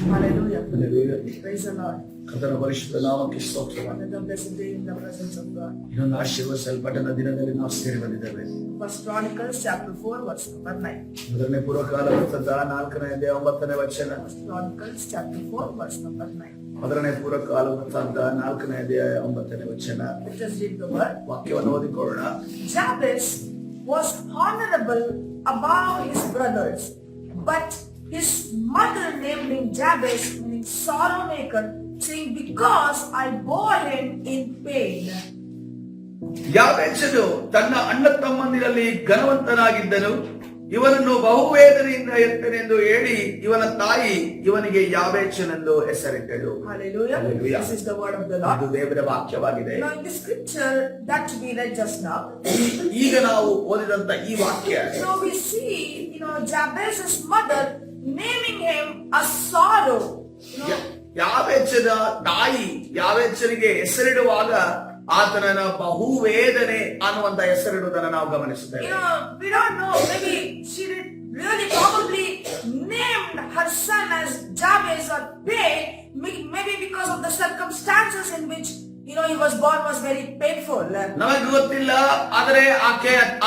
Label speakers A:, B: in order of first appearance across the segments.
A: Hallelujah.
B: Hallelujah.
A: Praise the Lord.
B: ಕರ್ತನ ಪರಿಶುದ್ಧ ನಾಮಕ್ಕೆ ಸ್ತೋತ್ರ.
A: Another blessed day in the presence of God.
B: ಇನ್ನೊಂದು ಆಶೀರ್ವದಿಸಲ್ಪಟ್ಟ ದಿನದಲ್ಲಿ ನಾವು ಸೇರಿ ಬಂದಿದ್ದೇವೆ.
A: First Chronicles chapter 4 verse number 9.
B: ಮೊದಲನೇ ಪೂರ್ವಕಾಲ ವೃತ್ತಾಂತ 4ನೇ ಅಧ್ಯಾಯ 9ನೇ ವಚನ.
A: First Chronicles chapter 4 verse number 9.
B: ಮೊದಲನೇ ಪೂರ್ವಕಾಲ ವೃತ್ತಾಂತ 4ನೇ ಅಧ್ಯಾಯ 9ನೇ ವಚನ.
A: Let us read the word.
B: ವಾಕ್ಯವನ್ನು ಓದಿಕೊಳ್ಳೋಣ.
A: Jabez was honorable above his brothers, but his mother named him Jabez, meaning sorrow maker, saying, because I bore him in pain.
B: ಯಾಬೇಚನು ತನ್ನ ಅಣ್ಣ ತಮ್ಮಂದಿರಲ್ಲಿ ಘನವಂತನಾಗಿದ್ದನು, ಇವನನ್ನು ಬಹುವೇದನೆಯಿಂದ ಎತ್ತನೆಂದು ಹೇಳಿ ಇವನ ತಾಯಿ ಇವನಿಗೆ ಯಾಬೇಚನೆಂದು ಹೆಸರಿಟ್ಟಳು.
A: Hallelujah.
B: Hallelujah.
A: This is the word of the Lord.
B: ಅದು ದೇವರ ವಾಕ್ಯವಾಗಿದೆ.
A: Now in the scripture that we read just now,
B: ಈಗ ನಾವು ಓದಿದಂತ ಈ ವಾಕ್ಯ,
A: so we see, Jabez's mother naming him a sorrow.
B: ಯಾಬೇಚನ ತಾಯಿ ಯಾಬೇಚನಿಗೆ ಹೆಸರಿಡುವಾಗ ಆತನ ಬಹುವೇದನೆ ಅನ್ನುವಂತ ಹೆಸರಿಡುವುದನ್ನು ನಾವು ಗಮನಿಸುತ್ತೇವೆ.
A: We don't know, maybe she did really probably named her son as Jabez or pain, maybe because of the circumstances in which he was born was very painful.
B: ನಮಗೆ ಗೊತ್ತಿಲ್ಲ, ಆದರೆ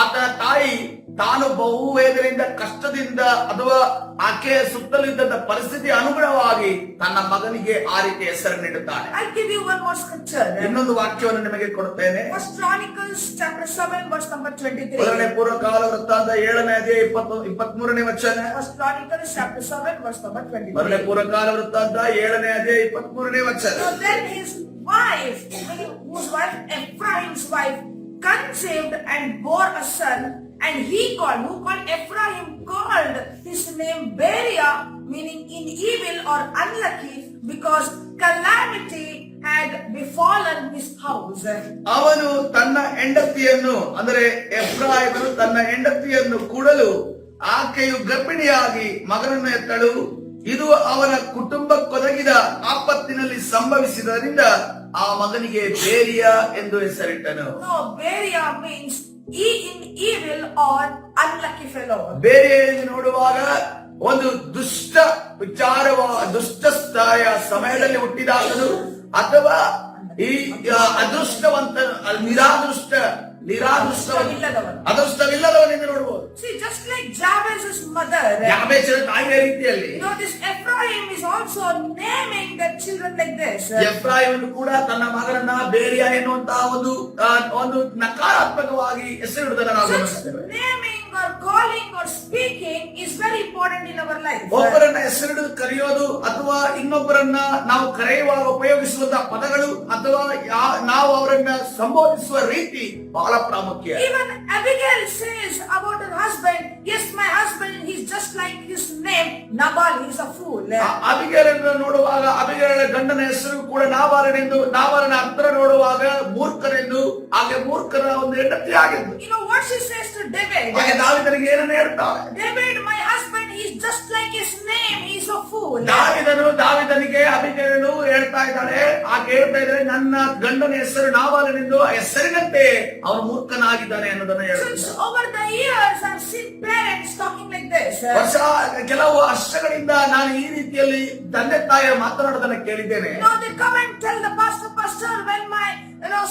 B: ಆತನ ತಾಯಿ ತಾನು ಬಹುವೇದನೆಯಿಂದ ಕಷ್ಟದಿಂದ ಅಥವಾ ಆಕೆಯ ಸುತ್ತಲಿದ್ದ ಪರಿಸ್ಥಿತಿ ಅನುಗುಣವಾಗಿ ತನ್ನ ಮಗನಿಗೆ ಆ ರೀತಿ ಹೆಸರನ್ನಿಡುತ್ತಾಳೆ.
A: I'll give you one more scripture.
B: ಇನ್ನೊಂದು ವಾಕ್ಯವನ್ನು ನಿಮಗೆ ಕೊಡುತ್ತೇನೆ.
A: First Chronicles chapter 7 verse number 23.
B: ಮೊದಲನೇ ಪೂರ್ವಕಾಲ ವೃತ್ತಾಂತ 7ನೇ ಅಧ್ಯಾಯ 23ನೇ ವಚನ.
A: First Chronicles chapter 7 verse number 23.
B: ಮೊದಲನೇ ಪೂರ್ವಕಾಲ ವೃತ್ತಾಂತ 7ನೇ ಅಧ್ಯಾಯ 23ನೇ ವಚನ.
A: So then his wife, whose wife, Ephraim's wife, conceived and bore a son, and who called Ephraim, called his name Beriah, meaning in evil or unlucky, because calamity had befallen his house.
B: ಅವನು ತನ್ನ ಹೆಂಡತಿಯನ್ನು, ಅಂದರೆ ಎಫ್ರಾಯಮನು ತನ್ನ ಹೆಂಡತಿಯನ್ನು ಕೂಡಲು ಆಕೆಯು ಗರ್ಭಿಣಿಯಾಗಿ ಮಗನನ್ನು ಎತ್ತಳು. ಇದು ಅವನ ಕುಟುಂಬಕ್ಕೊದಗಿದ ಆಪತ್ತಿನಲ್ಲಿ ಸಂಭವಿಸಿದ್ದರಿಂದ ಆ ಮಗನಿಗೆ ಬೇರಿಯ ಎಂದು ಹೆಸರಿಟ್ಟನು.
A: No, Beriah means in evil or unlucky fellow.
B: ಬೇರೆಯಲ್ಲಿ ನೋಡುವಾಗ ಒಂದು ದುಷ್ಟ ಸಮಯದಲ್ಲಿ ಹುಟ್ಟಿದಾಗನು ಅಥವಾ ಈ ಅದೃಷ್ಟವಂತ ಅದೃಷ್ಟವಿಲ್ಲದವನೆಂದು ನೋಡಬಹುದು.
A: See, just like Jabez's mother,
B: ಯಾಬೇಚನ ತಾಯಿಯ ರೀತಿಯಲ್ಲಿ
A: this Ephraim is also naming their children like this.
B: ಎಫ್ರಾಯೀಮನು ಕೂಡ ತನ್ನ ಮಗನನ್ನ ಬೇರಿಯ ಎನ್ನುವಂತಹ ಒಂದು ನಕಾರಾತ್ಮಕವಾಗಿ ಹೆಸರಿಡುವುದನ್ನು ನಾವು ಗಮನಿಸುತ್ತೇವೆ.
A: Naming or calling or speaking is very important in our life.
B: ಒಬ್ಬರನ್ನ ಹೆಸರಿಡುವುದು, ಕರೆಯೋದು ಅಥವಾ ಇನ್ನೊಬ್ಬರನ್ನ ನಾವು ಕರೆಯುವಾಗ ಉಪಯೋಗಿಸುವಂತಹ ಪದಗಳು ಅಥವಾ ನಾವು ಅವರನ್ನ ಸಂಬೋಧಿಸುವ ರೀತಿ ಬಹಳ ಪ್ರಾಮುಖ್ಯ.
A: Even Abigail says about her husband, yes, my husband, he's just like his name, Nabal, he's a fool.
B: ಅಬಿಗೇಲನ್ನು ನೋಡುವಾಗ ಅಬಿಗೇಲಳ ಗಂಡನ ಹೆಸರು ಕೂಡ ನಾಬಾಲನೆಂದು, ನಾಬಾಲನ ಅರ್ಥ ನೋಡುವಾಗ ಮೂರ್ಖನೆಂದು, ಹಾಗೆ ಮೂರ್ಖನ ಒಂದು ಹೆಂಡತಿ ಆಗಿದ್ದು.
A: What she says to David?
B: ಹಾಗೆ ದಾವೀದನಿಗೆ ಏನನ್ನು ಹೇಳ್ತಾಳೆ?
A: David, my husband, he's just like his name, he's a fool.
B: ದಾವೀದನಿಗೆ ಅಬಿಗೇಲಳು ಹೇಳ್ತಾ ಇದ್ದಾಳೆ, ಆಕೆ ಹೇಳ್ತಾ ಇದ್ದಾಳೆ, ನನ್ನ ಗಂಡನ ಹೆಸರು ನಾಬಾಲನೆಂದು, ಆ ಹೆಸರಿನಂತೆ ಅವನು ಮೂರ್ಖನಾಗಿದ್ದಾನೆ ಅನ್ನೋದನ್ನ ಹೇಳ್ತಾಳೆ.
A: Since over the years I've seen parents talking like this.
B: ಕೆಲವು ವರ್ಷಗಳಿಂದ ನಾನು ಈ ರೀತಿಯಲ್ಲಿ ತಂದೆ ತಾಯಿಯ ಮಾತನಾಡೋದನ್ನ ಕೇಳಿದ್ದೇನೆ.
A: They come and tell the pastor, when my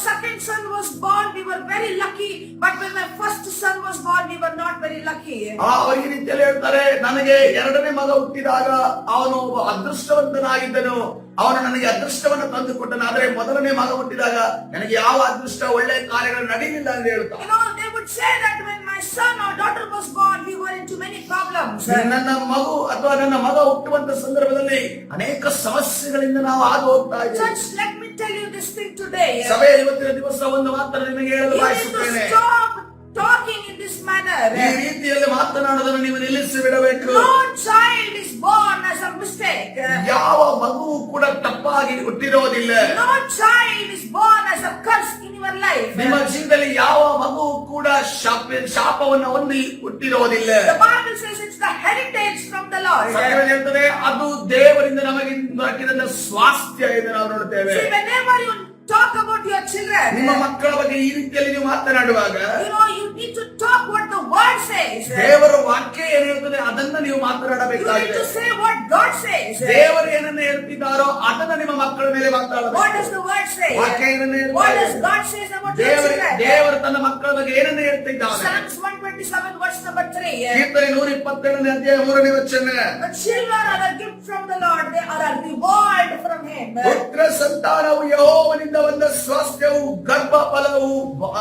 A: second son was born, we were very lucky, but when my first son was born, we were not very lucky.
B: ಅವರು ಈ ರೀತಿಯಲ್ಲಿ ಹೇಳ್ತಾರೆ, ನನಗೆ ಎರಡನೇ ಮಗ ಹುಟ್ಟಿದಾಗ ಅವನು ಅದೃಷ್ಟವಂತನಾಗಿದ್ದನು, ಅವನು ನನಗೆ ಅದೃಷ್ಟವನ್ನು ತಂದು ಕೊಟ್ಟನು, ಆದರೆ ಮೊದಲನೇ ಮಗ ಹುಟ್ಟಿದಾಗ ನನಗೆ ಯಾವ ಅದೃಷ್ಟ ಒಳ್ಳೆಯ ಕಾರ್ಯಗಳು ನಡೆಯಲಿಲ್ಲ ಎಂದು ಹೇಳ್ತಾರೆ.
A: They would say that when my son or daughter was born, we were into many problems.
B: ನನ್ನ ಮಗು ಅಥವಾ ನನ್ನ ಮಗ ಹುಟ್ಟುವಂತ ಸಂದರ್ಭದಲ್ಲಿ ಅನೇಕ ಸಮಸ್ಯೆಗಳಿಂದ ನಾವು ಹಾದು ಹೋಗ್ತಾ ಇದ್ದೇವೆ.
A: Church, let me tell you this thing today.
B: ಸಭೆ ಇವತ್ತಿನ ದಿವಸ ಒಂದು ಮಾತನ್ನು ನಿಮಗೆ ಹೇಳಲು ಬಯಸುತ್ತೇನೆ.
A: Stop talking in this manner.
B: ಈ ರೀತಿಯಲ್ಲಿ ಮಾತನಾಡುವುದನ್ನು ನೀವು ನಿಲ್ಲಿಸಿ ಬಿಡಬೇಕು.
A: No child is born as a mistake.
B: ಯಾವ ಮಗುವು ಕೂಡ ತಪ್ಪಾಗಿ ಹುಟ್ಟಿರೋದಿಲ್ಲ.
A: No child is born as a curse in your life.
B: ನಿಮ್ಮ ಜೀವನದಲ್ಲಿ ಯಾವ ಮಗು ಕೂಡ ಶಾಪವನ್ನು ಹೊಂದಿ ಹುಟ್ಟಿರೋದಿಲ್ಲ.
A: The Bible says it's the heritage from the Lord.
B: ಸತ್ಯವೇದ ಹೇಳ್ತದೆ, ಅದು ದೇವರಿಂದ ನಮಗೆ ದೊರಕಿದ ಸ್ವಾಸ್ಥ್ಯ ಎಂದು ನಾವು ನೋಡುತ್ತೇವೆ.
A: See, whenever you talk about your children,
B: ನಿಮ್ಮ ಮಕ್ಕಳ ಬಗ್ಗೆ ಈ ರೀತಿಯಲ್ಲಿ ನೀವು ಮಾತನಾಡುವಾಗ
A: you need to talk what the word says.
B: ದೇವರ ವಾಕ್ಯ ಏನ್ ಹೇಳ್ತದೆ ಅದನ್ನ ನೀವು
A: You need
B: ಮಾತನಾಡಬೇಕಾಗಿದೆ.
A: to say what God says.
B: ದೇವರು ಏನನ್ನ ಹೇಳ್ತಿದ್ದಾರೋ ಅದನ್ನ ನಿಮ್ಮ ಮಕ್ಕಳ ಮೇಲೆ
A: What
B: ಮಾತಾಡಬೇಕು.
A: does the word say?
B: ವಾಕ್ಯ ಏನನ್ನ
A: What
B: ಹೇಳ್ತಾ
A: does
B: ಇದೆ?
A: God say about your children?
B: ದೇವರು ತನ್ನ ಮಕ್ಕಳ ಬಗ್ಗೆ ಏನನ್ನ ಹೇಳ್ತಿದ್ದಾನೆ?
A: Psalms 127 verse number 3.
B: ಕೀರ್ತನೆ 127ನೇ ಅಧ್ಯಾಯ 3ನೇ ವಚನ.
A: The children are a gift from the Lord. They are a reward from Him.
B: ಪುತ್ರ ಸಂತಾನವು ಯೆಹೋವನಿಂದ ಬಂದ ಸ್ವಾಸ್ಥ್ಯವು ಗರ್ಭ ಫಲವು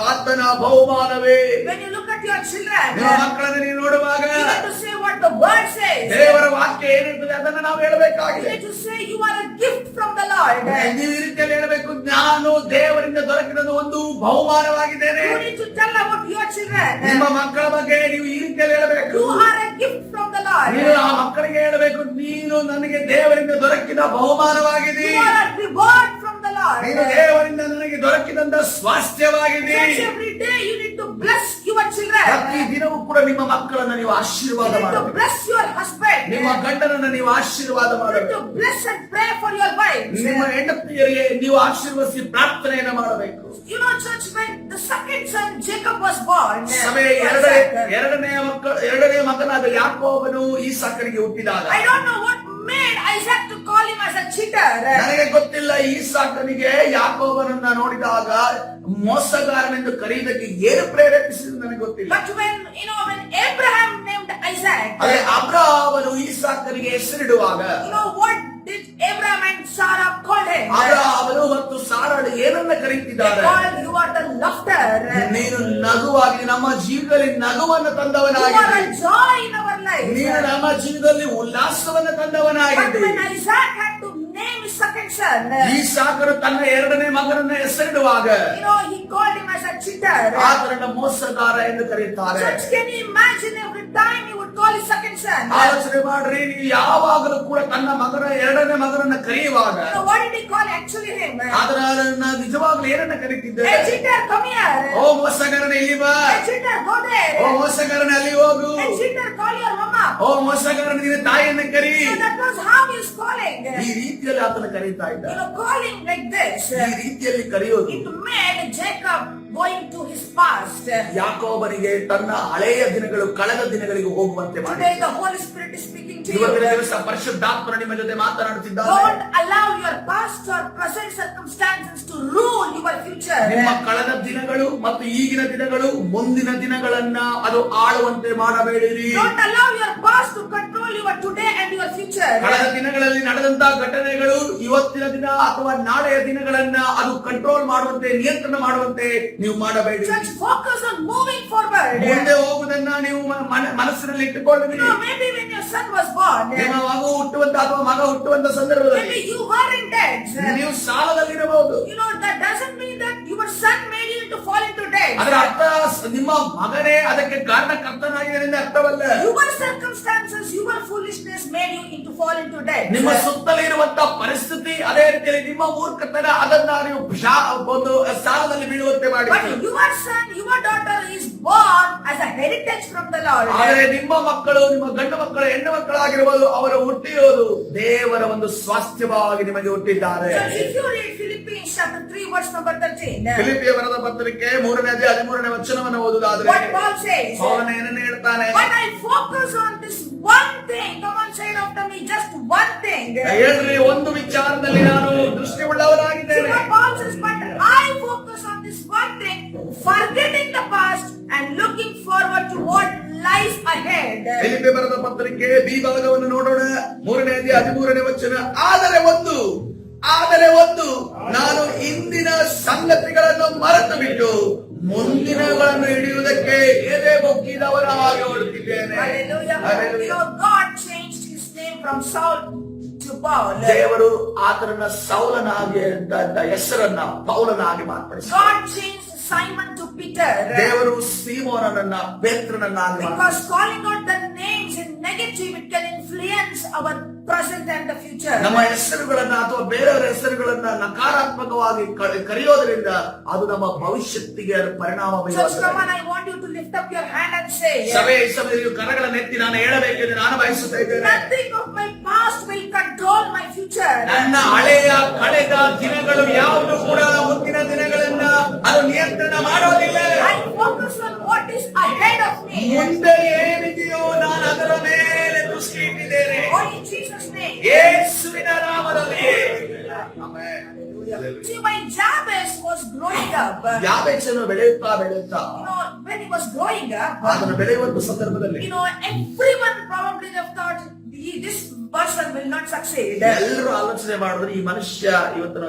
B: ಆತನ ಬಹುಮಾನವೇ.
A: When you look at your children,
B: ನಿಮ್ಮ ಮಕ್ಕಳನ್ನು ನೀವು ನೋಡುವಾಗ
A: you need to say what the word says.
B: ದೇವರ ವಾಕ್ಯ ಏನಿರ್ತದೆ ಅದನ್ನ ನಾವು
A: You
B: ಹೇಳಬೇಕಾಗಿದೆ.
A: need to say you are a gift from the Lord.
B: ನೀವು ಈ ರೀತಿಯಲ್ಲಿ ಹೇಳಬೇಕು, ನಾನು ದೇವರಿಂದ ದೊರಕಿದ ಒಂದು ಬಹುಮಾನವಾಗಿದ್ದೇನೆ.
A: You need to tell about your children.
B: ನಿಮ್ಮ ಮಕ್ಕಳ ಬಗ್ಗೆ ನೀವು ಈ ರೀತಿಯಲ್ಲಿ ಹೇಳಬೇಕು.
A: You are a gift from the Lord.
B: ನೀವು ಆ ಮಕ್ಕಳಿಗೆ ಹೇಳಬೇಕು, ನೀನು ನನಗೆ ದೇವರಿಂದ ದೊರಕಿದ ಬಹುಮಾನವಾಗಿದೆ.
A: You are a reward from the Lord.
B: ನೀನು ದೇವರಿಂದ ನನಗೆ ದೊರಕಿದಂತ ಸ್ವಾಸ್ಥ್ಯವಾಗಿದೆ.
A: Church, every day you need to bless your children.
B: ಪ್ರತಿ ದಿನವೂ ಕೂಡ ನಿಮ್ಮ ಮಕ್ಕಳನ್ನ ನೀವು ಆಶೀರ್ವಾದ
A: You need to
B: ಮಾಡಬೇಕು.
A: bless your husband.
B: ನಿಮ್ಮ ಗಂಡನನ್ನ ನೀವು ಆಶೀರ್ವಾದ
A: You need
B: ಮಾಡಬೇಕು.
A: to bless and pray for your wife.
B: ನಿಮ್ಮ ಹೆಂಡತಿಯರಿಗೆ ನೀವು ಆಶೀರ್ವದಿಸಿ ಪ್ರಾರ್ಥನೆಯನ್ನ ಮಾಡಬೇಕು.
A: You know, church, when the second son Jacob was born,
B: ಸಭೆ ಎರಡನೇ ಮಗನಾದ ಯಾಕೋಬನು ಈಸಾಕನಿಗೆ ಹುಟ್ಟಿದಾಗ
A: I don't know what made Isaac to call him as a cheater.
B: ನನಗೆ ಗೊತ್ತಿಲ್ಲ, ಈಸಾಕನಿಗೆ ಯಾಕೋಬನನ್ನ ನೋಡಿದಾಗ ಮೋಸಗಾರನೆಂದು ಕರೆಯುವುದಕ್ಕೆ ಏನು ಪ್ರೇರೇಪಿಸಿದ್ರು ನನಗೆ ಗೊತ್ತಿಲ್ಲ.
A: But when Abraham named Isaac,
B: ಅದೇ ಅಬ್ರಹಾಮನು ಈಸಾಕನಿಗೆ ಹೆಸರಿಡುವಾಗ
A: what did Abraham and Sarah call him?
B: ಅಬ್ರಹಾಮನು ಮತ್ತು ಸಾರಳು ಏನನ್ನ
A: They
B: ಕರೀತಿದ್ದಾರೆ?
A: called, you are the laughter.
B: ನೀನು ನಗುವಾಗಿ ನಮ್ಮ ಜೀವನದಲ್ಲಿ ನಗುವನ್ನು
A: You are
B: ತಂದವನಾಗಿದ್ದಿ.
A: a joy in our life.
B: ನೀನು ನಮ್ಮ ಜೀವನದಲ್ಲಿ ಉಲ್ಲಾಸವನ್ನು
A: But
B: ತಂದವನಾಗಿದ್ದಿ.
A: when Isaac had to name his second son,
B: ಈಸಾಕನು ತನ್ನ ಎರಡನೇ ಮಗನನ್ನ ಹೆಸರಿಡುವಾಗ
A: he called him as a cheater.
B: ಆತನನ್ನ ಮೋಸಗಾರ ಎಂದು ಕರೆಯುತ್ತಾರೆ.
A: Church, can you imagine every time he would call his second son?
B: ಆಲೋಚನೆ ಮಾಡ್ರಿ, ನೀವು ಯಾವಾಗಲೂ ಕೂಡ ತನ್ನ ಎರಡನೇ ಮಗನನ್ನ ಕರೆಯುವಾಗ
A: What did he call actually him?
B: ಅದನ್ನ ನಿಜವಾಗ್ಲೂ ಏನನ್ನ ಕರೀತಿದ್ದೆ?
A: Hey cheater, come here.
B: ಓ ಮೋಸಗಾರನ ಇಲ್ಲಿ ಬಾ.
A: Hey cheater, go there.
B: ಓ ಮೋಸಗಾರನ ಅಲ್ಲಿ ಹೋಗು.
A: Hey cheater, call your mama.
B: ಓ ಮೋಸಗಾರನ ನಿನ್ನ ತಾಯಿಯನ್ನ ಕರಿ.
A: So that was how he was calling.
B: ಈ ರೀತಿಯಲ್ಲಿ ಆತನ ಕರೀತಾ ಇದ್ದ.
A: Calling like this.
B: ಈ ರೀತಿಯಲ್ಲಿ ಕರೆಯೋದು
A: It made Jacob going to his past.
B: ಯಾಕೋಬನಿಗೆ ತನ್ನ ಹಳೆಯ ದಿನಗಳು ಕಳೆದ ದಿನಗಳಿಗೆ ಹೋಗುವಂತೆ ಮಾಡಿ.
A: Today the Holy Spirit is speaking to you.
B: ಇವತ್ತಿನ ದಿವಸ ಪರಿಶುದ್ಧಾತ್ಮನು ನಿಮ್ಮ ಜೊತೆ ಮಾತನಾಡುತ್ತಿದ್ದಾನೆ.
A: Don't allow your past or present circumstances to rule your future.
B: ನಿಮ್ಮ ಕಳೆದ ದಿನಗಳು ಮತ್ತು ಈಗಿನ ದಿನಗಳು ಮುಂದಿನ ದಿನಗಳನ್ನ ಅದು ಆಳುವಂತೆ ಮಾಡಬೇಡಿರಿ.
A: Don't allow your past to control your today and your future.
B: ಕಳೆದ ದಿನಗಳಲ್ಲಿ ನಡೆದಂತಹ ಘಟನೆಗಳು ಇವತ್ತಿನ ದಿನ ಅಥವಾ ನಾಳೆಯ ದಿನಗಳನ್ನ ಅದು ಕಂಟ್ರೋಲ್ ಮಾಡುವಂತೆ, ನಿಯಂತ್ರಣ ಮಾಡುವಂತೆ ನೀವು ಮಾಡಬೇಡಿ.
A: Church, focus on moving forward.
B: ಮುಂದೆ ಹೋಗುವುದನ್ನ ನೀವು ಮನಸ್ಸಿನಲ್ಲಿ ಇಟ್ಟುಕೊಳ್ಳಿ.
A: Maybe when your son was born,
B: ನಿಮ್ಮ ಮಗು ಹುಟ್ಟುವಂತ ಅಥವಾ ಮಗ ಹುಟ್ಟುವಂತ ಸಂದರ್ಭದಲ್ಲಿ
A: maybe you were in debt.
B: ನೀವು ಸಾಲದಲ್ಲಿರಬಹುದು.
A: That doesn't mean that your son made you to fall into debt.
B: ಅದರ ಅರ್ಥ ನಿಮ್ಮ ಮಗನೇ ಅದಕ್ಕೆ ಕಾರಣಕರ್ತನಾಗಿದ್ದಾನೆ ಎಂದು ಅರ್ಥವಲ್ಲ.
A: Your circumstances, your foolishness made you into fall into debt.
B: ನಿಮ್ಮ ಸುತ್ತಲೇ ಇರುವಂತ ಪರಿಸ್ಥಿತಿ, ಅದೇ ರೀತಿಯಲ್ಲಿ ನಿಮ್ಮ ಮೂರ್ಖತನ ಅದನ್ನ ನೀವು ಒಂದು ಸಾಲದಲ್ಲಿ ಬೀಳುವಂತೆ ಮಾಡಿ.
A: But your son, your daughter is born as a heritage from the Lord.
B: ಆದರೆ ನಿಮ್ಮ ಮಕ್ಕಳು, ನಿಮ್ಮ ಗಂಡು ಮಕ್ಕಳು, ಹೆಣ್ಣು ಮಕ್ಕಳಾಗಿರುವುದು ಅವರು ಹುಟ್ಟಿರೋದು ದೇವರ ಒಂದು ಸ್ವಾಸ್ಥ್ಯವಾಗಿ ನಿಮಗೆ ಹುಟ್ಟಿದ್ದಾರೆ.
A: So if you read Philippians chapter 3 verse number 13,
B: ಫಿಲಿಪ್ಪಿಯ ಬರೆದ ಪತ್ರಿಕೆ 3ನೇ ಅಧ್ಯಾಯ 13ನೇ ವಚನವನ್ನು ಓದುವುದಾದರೆ
A: what Paul says,
B: ಪೌಲನು ಏನನ್ನು ಹೇಳ್ತಾನೆ?
A: when I focus on this one thing, come on, say it after me, just one thing.
B: ಹೇಳ್ರಿ, ಒಂದು ವಿಚಾರದಲ್ಲಿ ನಾನು ದೃಷ್ಟಿ ಉಳ್ಳವನಾಗಿದ್ದೇನೆ.
A: See what Paul says, but I focus on this one thing, forgetting the past and looking forward to what lies ahead.
B: Philippi ಬರೆದ ಪತ್ರಿಕೆ B ಭಾಗವನ್ನು ನೋಡೋಣ. 3ನೇ ಅಧ್ಯಾಯ 13ನೇ ವಚನ. ಆದರೆ ಒಂದು ನಾನು ಇಂದಿನ ಸಂಗತಿಗಳನ್ನು ಮರೆತು ಬಿಟ್ಟು ಮುಂದಿನಗಳನ್ನು ಹಿಡಿಯುವುದಕ್ಕೆ ಎದೆ ಬೊಕ್ಕಿದವನಾಗಿ ಓಡುತ್ತಿದ್ದೇನೆ.
A: Hallelujah. God changed his name from Saul to Paul.
B: ದೇವರು ಆತನನ್ನ ಸೌಲನಾಗಿ ಹೆಸರನ್ನ ಪೌಲನಾಗಿ ಮಾರ್ಪಡಿಸಿದರು.
A: God changed Simon to Peter.
B: ದೇವರು ಸೀಮೋನನನ್ನ ಪೇತ್ರನನ್ನಾಗಿ ಮಾಡಿದರು.
A: Because calling out the names in negative, it can influence our present and the future.
B: ನಮ್ಮ ಹೆಸರುಗಳನ್ನ ಅಥವಾ ಬೇರೆಯವರ ಹೆಸರುಗಳನ್ನ ನಕಾರಾತ್ಮಕವಾಗಿ ಕರೆಯೋದ್ರಿಂದ ಅದು ನಮ್ಮ ಭವಿಷ್ಯತ್ತಿಗೆ ಪರಿಣಾಮ
A: Church,
B: ಬೀರುತ್ತದೆ.
A: come on, I want you to lift up your hand and say,
B: ಸಭೆ ಈ ಸಮಯದಲ್ಲಿ ಕರಗಳನ್ನು ಎತ್ತಿ ನಾನು ಹೇಳಬೇಕೆಂದು ನಾನು ಬಯಸುತ್ತಾ ಇದ್ದೇನೆ.
A: nothing of my past will control my future.
B: ನನ್ನ ಹಳೆಯ ಕಳೆದ ದಿನಗಳು ಯಾವುದು ಕೂಡ ಮುಂದಿನ ದಿನಗಳನ್ನ ಅದು ನಿಯಂತ್ರಣ ಮಾಡೋದಿಲ್ಲ.
A: I focus on what is ahead of me.
B: Amen.
A: Hallelujah. See, when Jabez was growing up,
B: ಯಾಬೇಚನು ಬೆಳೆಯುತ್ತಾ
A: when he was growing up,
B: ಅದನ್ನು ಬೆಳೆಯುವಂತ ಸಂದರ್ಭದಲ್ಲಿ
A: everyone probably have thought this person will not succeed.
B: ಎಲ್ಲರೂ ಆಲೋಚನೆ ಮಾಡಿದ್ರು ಈ ಮನುಷ್ಯ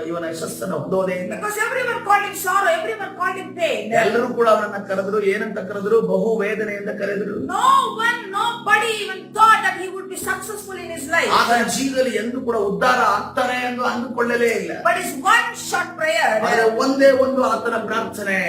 B: ಇವನ ಯಶಸ್ಸನ್ನು ಹೊಂದೋದೇ ಇಲ್ಲ.
A: Because everyone called him sorrow, everyone called him pain.
B: ಎಲ್ಲರೂ ಕೂಡ ಅವನನ್ನ ಕರೆದ್ರು, ಏನಂತ ಕರೆದ್ರು? ಬಹು ವೇದನೆಯಿಂದ ಕರೆದ್ರು.
A: Nobody even thought that he would be successful in his life.
B: ಆತನ ಜೀವನದಲ್ಲಿ ಎಂದು ಕೂಡ ಉದ್ಧಾರ ಆಗ್ತಾನೆ ಎಂದು ಅಂದುಕೊಳ್ಳಲೇ ಇಲ್ಲ.
A: But his one short prayer,
B: ಆದರೆ ಒಂದೇ ಒಂದು ಆತನ ಪ್ರಾರ್ಥನೆ.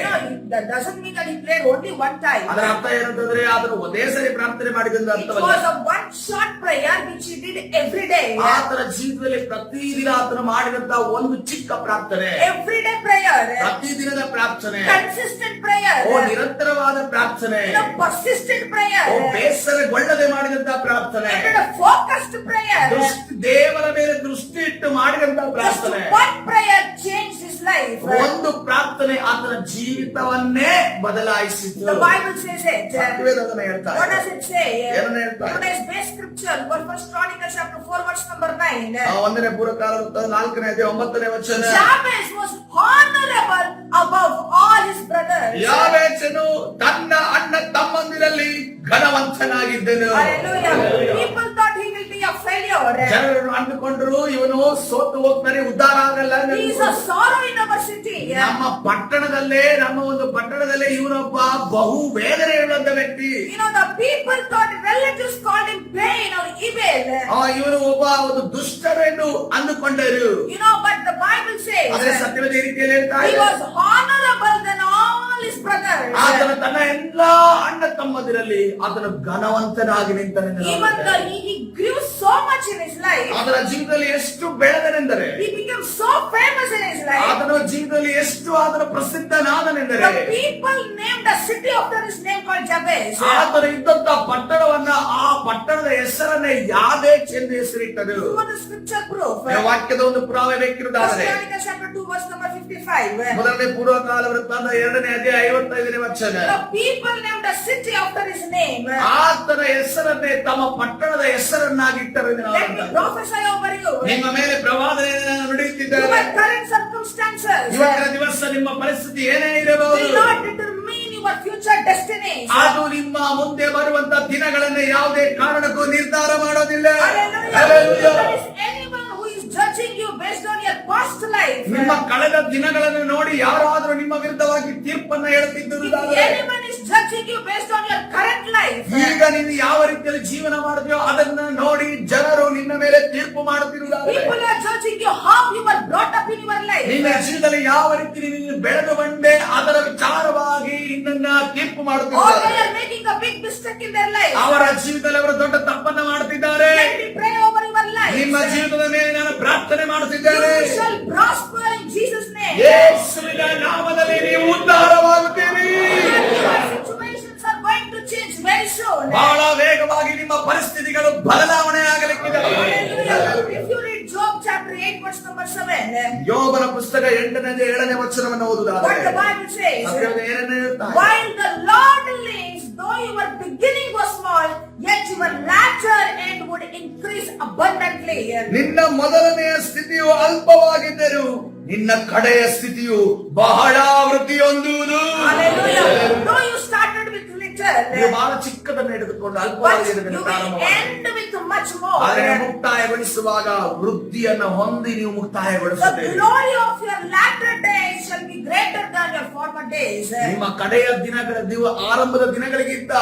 A: that doesn't mean that he prayed only one time.
B: ಅದರ ಅರ್ಥ ಏನಂತಂದ್ರೆ ಆತನು ಒಂದೇ ಸರಿ ಪ್ರಾರ್ಥನೆ ಮಾಡಿದಂತ
A: It
B: ಅರ್ಥವಲ್ಲ.
A: was a one short prayer which he did every day.
B: ಆತನ ಜೀವನದಲ್ಲಿ ಪ್ರತಿದಿನ ಆತನು ಮಾಡಿದಂತ ಒಂದು ಚಿಕ್ಕ ಪ್ರಾರ್ಥನೆ,
A: Everyday prayer,
B: ಪ್ರತಿದಿನದ ಪ್ರಾರ್ಥನೆ,
A: consistent prayer,
B: ನಿರಂತರವಾದ ಪ್ರಾರ್ಥನೆ,
A: persistent prayer,
B: ಬೇಸರಗೊಳ್ಳದೆ ಮಾಡಿದಂತ ಪ್ರಾರ್ಥನೆ,
A: and a focused prayer.
B: ದೇವರ ಮೇಲೆ ದೃಷ್ಟಿ ಇಟ್ಟು ಮಾಡಿದಂತ ಪ್ರಾರ್ಥನೆ.
A: Just one prayer changed his life.
B: ಒಂದು ಪ್ರಾರ್ಥನೆ ಆತನ ಜೀವಿತವನ್ನೇ ಬದಲಾಯಿಸಿತು.
A: The Bible says it.
B: ಸತ್ಯವೇದ ಅದನ್ನ ಹೇಳ್ತಾ
A: What
B: ಇದೆ.
A: does it say?
B: ಏನನ್ನ ಹೇಳ್ತಾ ಇದೆ?
A: Today's base scripture, 1 Chronicles chapter 4 verse number 9.
B: ಒಂದನೇ ಪೂರ್ವಕಾಲ 4ನೇ ಅಧ್ಯಾಯ 9ನೇ ವಚನ.
A: Jabez was honorable above all his brothers.
B: ಯಾಬೇಚನು ತನ್ನ ಅಣ್ಣ ತಮ್ಮಂದಿರಲ್ಲಿ ಘನವಂತನಾಗಿದ್ದನು.
A: Hallelujah. People thought he will be a failure.
B: ಜನರು ಅಂದುಕೊಂಡ್ರು ಇವನು ಸೋತು ಹೋಗ್ತಾನೆ, ಉದ್ಧಾರ ಆಗಲ್ಲ.
A: He is a sorrow in our city.
B: ನಮ್ಮ ಒಂದು ಪಟ್ಟಣದಲ್ಲೇ ಇವನೊಬ್ಬ ಬಹು ವೇದನೆ ಹೇಳುವಂತ ವ್ಯಕ್ತಿ.
A: The people thought, relatives called him pain or evil.
B: ಇವನು ಒಬ್ಬ ಒಂದು ದುಷ್ಟರು ಎಂದು ಅಂದುಕೊಂಡರು.
A: But the Bible says
B: ಅದೇ ಸತ್ಯವೇದ ಈ ರೀತಿಯಲ್ಲಿ ಹೇಳ್ತಾ
A: he
B: ಇದೆ.
A: was honorable than all his brothers.
B: ಆತನು ತನ್ನ ಎಲ್ಲಾ ಅಣ್ಣ ತಮ್ಮದಿರಲ್ಲಿ ಆತನು ಘನವಂತನಾಗಿ ನಿಂತನೆಂದು
A: Even though he grew so much in his life,
B: ಆತನ ಜೀವನದಲ್ಲಿ ಎಷ್ಟು ಬೆಳೆದನೆಂದರೆ,
A: he became so famous in his life.
B: ಆತನ ಜೀವನದಲ್ಲಿ ಎಷ್ಟು ಆತನ ಪ್ರಸಿದ್ಧನಾದನೆಂದರೆ,
A: The people named a city after his name called Jabez.
B: ಆತನು ಇದ್ದಂತ ಪಟ್ಟಣವನ್ನ, ಆ ಪಟ್ಟಣದ ಹೆಸರನ್ನೇ ಯಾಬೇಚ್ ಎಂದು ಹೆಸರಿಟ್ಟರು.
A: What the scripture proof?
B: ವಾಕ್ಯದ ಒಂದು ಪುರಾವೆ ಬೇಕಿರುವುದಾದರೆ
A: 1 Chronicles chapter 2 verse number 55.
B: ಮೊದಲನೇ ಪೂರ್ವಕಾಲ ವೃತ್ತಾಂತ 2ನೇ ಅಧ್ಯಾಯ 55ನೇ ವಚನ.
A: The people named a city after his name.
B: ಆತನ ಹೆಸರನ್ನೇ ತಮ್ಮ ಪಟ್ಟಣದ ಹೆಸರನ್ನಾಗಿಟ್ಟರು ಎಂದು ನಾವು
A: Let me
B: ಹೇಳ್ತೇವೆ.
A: prophesy over you.
B: ನಿಮ್ಮ ಮೇಲೆ ಪ್ರವಾದನೆಯನ್ನು ನುಡಿಯುತ್ತಿದ್ದಾರೆ.
A: Your current circumstances
B: ಇವತ್ತಿನ ದಿವಸ ನಿಮ್ಮ ಪರಿಸ್ಥಿತಿ ಏನೇ ಇರಬಹುದು,
A: will not determine your future destiny.
B: ಅದು ನಿಮ್ಮ ಮುಂದೆ ಬರುವಂತ ದಿನಗಳನ್ನು ಯಾವುದೇ ಕಾರಣಕ್ಕೂ ನಿರ್ಧಾರ ಮಾಡೋದಿಲ್ಲ.
A: Hallelujah.
B: Hallelujah.
A: There is anyone who is judging you based on your past life.
B: ನಿಮ್ಮ ಕಳೆದ ದಿನಗಳನ್ನು ನೋಡಿ ಯಾರಾದರೂ ನಿಮ್ಮ ವಿರುದ್ಧವಾಗಿ ತೀರ್ಪನ್ನ
A: If
B: ಹೇಳುತ್ತಿದ್ದುದಾದರೆ,
A: anyone is judging you based on your current life,
B: ಈಗ ನೀನು ಯಾವ ರೀತಿಯಲ್ಲಿ ಜೀವನ ಮಾಡಿದ್ಯೋ ಅದನ್ನ ನೋಡಿ ಜನರು ನಿನ್ನ ಮೇಲೆ ತೀರ್ಪು ಮಾಡುತ್ತಿರುವುದಾದರೆ,
A: people are judging you how you were brought up in your life.
B: ನಿನ್ನ ಜೀವನದಲ್ಲಿ ಯಾವ ರೀತಿ ನೀನು ಬೆಳೆದು ಬಂದೆ ಅದರ ವಿಚಾರವಾಗಿ ನಿನ್ನನ್ನ ತೀರ್ಪು
A: Or
B: ಮಾಡುತ್ತಿದ್ದಾರೆ.
A: they are making a big mistake in their life.
B: ಅವರ ಜೀವಿತದಲ್ಲಿ ಅವರು ದೊಡ್ಡ ತಪ್ಪನ್ನ ಮಾಡುತ್ತಿದ್ದಾರೆ.
A: Let me pray over your life.
B: ನಿಮ್ಮ ಜೀವಿತದ ಮೇಲೆ ನಾನು ಪ್ರಾರ್ಥನೆ ಮಾಡುತ್ತಿದ್ದೇನೆ.
A: You shall prosper in Jesus' name.
B: ಯೇಸುವಿನ ನಾಮದಲ್ಲಿ ನೀವು ಉದ್ಧಾರವಾಗುತ್ತೀರಿ.
A: Your situations are going to change very soon.
B: ಬಹಳ ವೇಗವಾಗಿ ನಿಮ್ಮ ಪರಿಸ್ಥಿತಿಗಳು ಬದಲಾವಣೆ ಆಗಲಿಕ್ಕಿದೆ.
A: Hallelujah. If you read Job chapter 8 verse number 7,
B: ಯೋಬನ ಪುಸ್ತಕ 8ನೇ ವಚನವನ್ನು ಓದುವುದಾದರೆ
A: what the Bible says,
B: ಸತ್ಯವೇದ ಏನನ್ನು ಹೇಳುತ್ತಾರೆ?
A: while the Lord lives, though your beginning was small, yet your latter end would increase abundantly.
B: ನಿನ್ನ ಮೊದಲನೆಯ ಸ್ಥಿತಿಯು ಅಲ್ಪವಾಗಿದ್ದರೂ ನಿನ್ನ ಕಡೆಯ ಸ್ಥಿತಿಯು ಬಹಳ ವೃದ್ಧಿ ಹೊಂದುವುದು.
A: Hallelujah. Though you started with little,
B: ನೀವು ಬಹಳ ಚಿಕ್ಕದನ್ನು ಹಿಡಿದುಕೊಂಡು
A: but
B: ಅಲ್ಪವಾಗಿ
A: you will
B: ಪ್ರಾರಂಭ
A: end with much more.
B: ಆದರೆ ಮುಕ್ತಾಯಗೊಳಿಸುವಾಗ ವೃದ್ಧಿಯನ್ನು ಹೊಂದಿ ನೀವು
A: The
B: ಮುಕ್ತಾಯಗೊಳಿಸುತ್ತೀರಿ.
A: glory of your latter days shall be greater than your former days.
B: ನಿಮ್ಮ ಕಡೆಯ ನೀವು ಆರಂಭದ ದಿನಗಳಿಗಿಂತ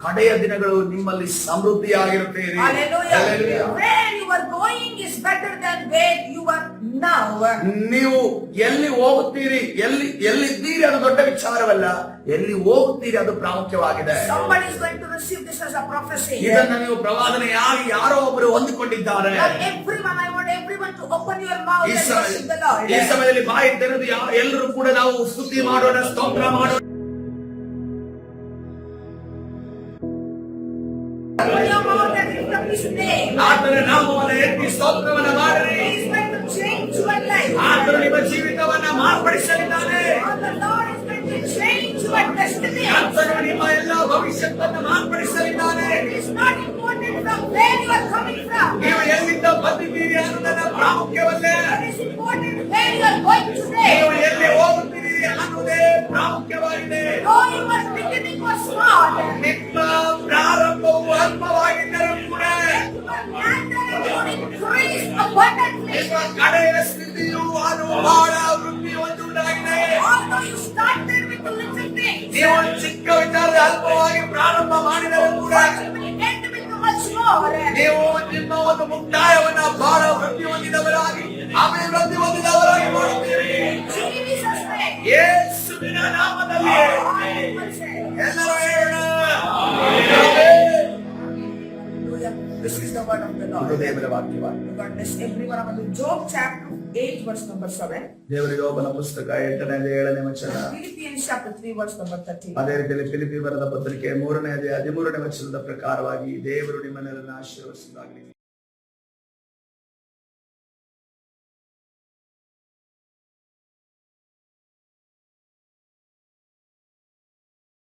B: ಕಡೆಯ ದಿನಗಳು ನಿಮ್ಮಲ್ಲಿ ಸಮೃದ್ಧಿಯಾಗಿರುತ್ತೀರಿ.
A: Hallelujah.
B: Hallelujah.
A: Where you are going is better than where you are now.
B: ನೀವು ಎಲ್ಲಿ ಹೋಗುತ್ತೀರಿ, ಎಲ್ಲಿದ್ದೀರಿ ಅದು ದೊಡ್ಡ ವಿಚಾರವಲ್ಲ, ಎಲ್ಲಿ ಹೋಗುತ್ತೀರಿ ಅದು ಪ್ರಾಮುಖ್ಯವಾಗಿದೆ.
A: Somebody is going to receive this as a prophecy.
B: ಇದನ್ನ ನೀವು ಪ್ರವಾದನೆಯಾಗಿ ಯಾರೋ ಒಬ್ಬರು ಹೊಂದಿಕೊಂಡಿದ್ದಾರೆ.
A: Everyone, I want everyone to open your mouth
B: ಈ
A: and worship the Lord.
B: ಸಮಯದಲ್ಲಿ ಬಾಯಿ ತೆರೆದು ಎಲ್ಲರೂ ಕೂಡ ನಾವು ಸ್ತುತಿ ಮಾಡೋಣ, ಸ್ತೋತ್ರ ಮಾಡೋಣ.
A: Open your mouth and lift up His name.
B: ಆತನ ನಾಮವನ್ನು ಎತ್ತಿ ಸ್ತೋತ್ರವನ್ನು ಮಾಡಿರಿ.
A: He is going to change your life.
B: ಆತನು ನಿಮ್ಮ ಜೀವಿತವನ್ನ ಮಾರ್ಪಡಿಸಲಿದ್ದಾನೆ.
A: The Lord is going to change your destiny.
B: ಆತನು ನಿಮ್ಮ ಎಲ್ಲ ಭವಿಷ್ಯವನ್ನು ಮಾರ್ಪಡಿಸಲಿದ್ದಾನೆ.
A: It is not important from where you are coming from.
B: ನೀವು ಎಲ್ಲಿಂದ ಬಂದಿದ್ದೀರಿ ಅನ್ನೋದನ್ನ ಪ್ರಾಮುಖ್ಯವಲ್ಲ.
A: It is important more.
B: ನೀವು ನಿಮ್ಮ ಒಂದು ಮುಕ್ತಾಯವನ್ನ ಬಹಳ ವೃದ್ಧಿ ಹೊಂದಿದವರಾಗಿ ಆಮೇಲೆ ವೃದ್ಧಿ ಹೊಂದಿದವರಾಗಿ ಮಾಡುತ್ತೀರಿ.
A: Jesus' name.
B: ಯೇಸುವಿನ ನಾಮದಲ್ಲಿ
A: All people say.
B: ಎಲ್ಲರೂ ಹೇಳೋಣ.
A: Hallelujah. This is the word of the
B: ಇದು
A: Lord.
B: ದೇವರ ವಾಕ್ಯವಾಗಿದೆ.
A: God bless everyone of you. Job chapter 8 verse number 7.
B: ದೇವರ ಯೋಬನ ಪುಸ್ತಕ 8ನೇ ಅಧ್ಯಾಯ 7ನೇ ವಚನ.
A: Philippians chapter 3 verse number 13.
B: ಅದೇ ರೀತಿಯಲ್ಲಿ ಫಿಲಿಪ್ಪಿ ಬರೆದ ಪತ್ರಿಕೆ 3ನೇ ಅಧ್ಯಾಯ 13ನೇ ವಚನದ ಪ್ರಕಾರವಾಗಿ ದೇವರು ನಿಮ್ಮನ್ನೆಲ್ಲರನ್ನು ಆಶೀರ್ವದಿಸುವುದಾಗಲಿ.